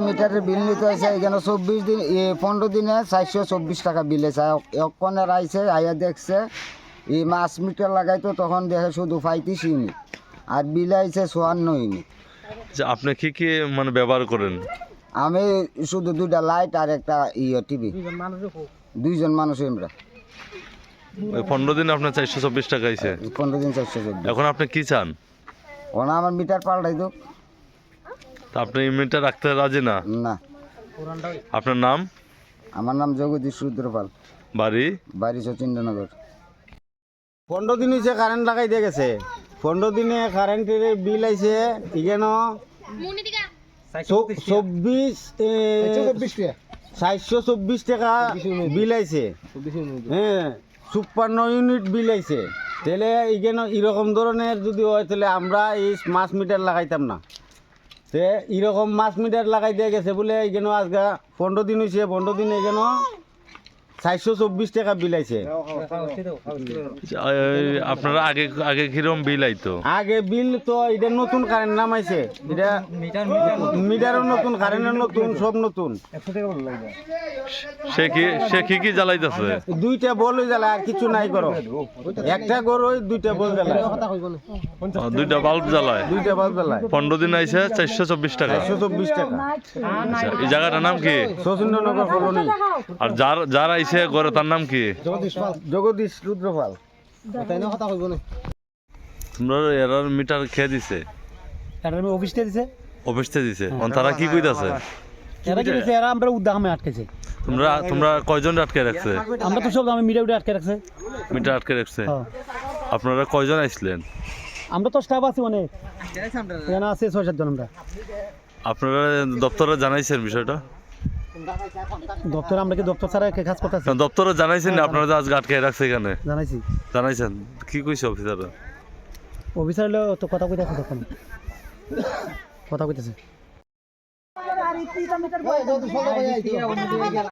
মিটারের বিল নিতে আছে এখানে 15 দিনে 424 টাকা বিল আছে। এক্ষণের আইছে আইয়া দেখছে এই মাছ মিটার লাগাইতো তখন দেখে শুধু 35 ইউনিট আর বিল আইছে 54 ইউনিট। আপনি কি কি মানে ব্যবহার করেন? আমি শুধু 2টা লাইট আর একটা টিভি, 2জন মানুষ আমরা। ওই 15 দিন আপনার 424 টাকা আইছে। 15 দিন 424। এখন আপনি কি চান? ওনা আমার মিটার পাল্টাই তো। তা আপনি মিটার রাখতে রাজি না? না। আপনার নাম? আমার নাম জগদীশ রুদ্রপাল। বাড়ি সচিন্দ্রনগর। 15 দিন হয়েছে কারেন্ট লাগাই দিয়ে গেছে। 15 দিনে কারেন্টের বিল আইছে এখানে 424 টাকা বিল আইছে। হ্যাঁ 56 ইউনিট বিল আইছে। তাহলে এখানে এরকম ধরনের যদি হয় তাহলে আমরা এই মাছ মিটার লাগাইতাম না। তে এরকম মাছ মিটার লাগাই দিয়ে গেছে বলে এখানে আজকে 15 দিন হয়েছে। 15 দিন এখানে 424 টাকা বিল আইছে। আপনারা আগে কিরকম বিল আইতো? আগে বিল তো এটা নতুন কারেন্ট নামাইছে, এটা মিটারও নতুন, কারেন্টও নতুন, সব নতুন। সে কি জ্বালাইতেছে? 2টা বল জ্বালায় আর কিছু নাই করো। একটা গরু 2টা বল জ্বালায়, 2টা বাল্ব জ্বালায়। 2টা বাল্ব জ্বালায়। 15 দিন আইছে 424 টাকা। 424 টাকা। আচ্ছা, এই জায়গাটার নাম কি? সচিন্দ্রনগর কলোনি। আর যার আইছে ঘরে তার নাম কি? জগদীশ রুদ্রপাল। তোমরা এর মিটার খেয়ে দিছে? অফিসতে দিছে। তারা কি কইতাছে? আমরা উদ্দামে আটকেছে। তোমরা কয়জন আটকে রাখছে? আমরা তো সব মিটার আটকে রাখছে। মিটার আটকে রাখছে। আপনারা কয়জন আইছিলেন? আমরা তো স্টাফ আছি অনেক, এখানে আছে 6-7 জন। আমরা আপনারা দপ্তরে জানাইছেন বিষয়টা? দপ্তর আমরা কি দপ্তর ছাড়া কাজ করতেছি? দপ্তরে জানাইছেন না আপনারা আজকে আটকে রাখছে এখানে? জানাইছেন। কি কইছে অফিসাররা? অফিসার হলো তো কথা কইতাছে, তখন কথা কইতাছে।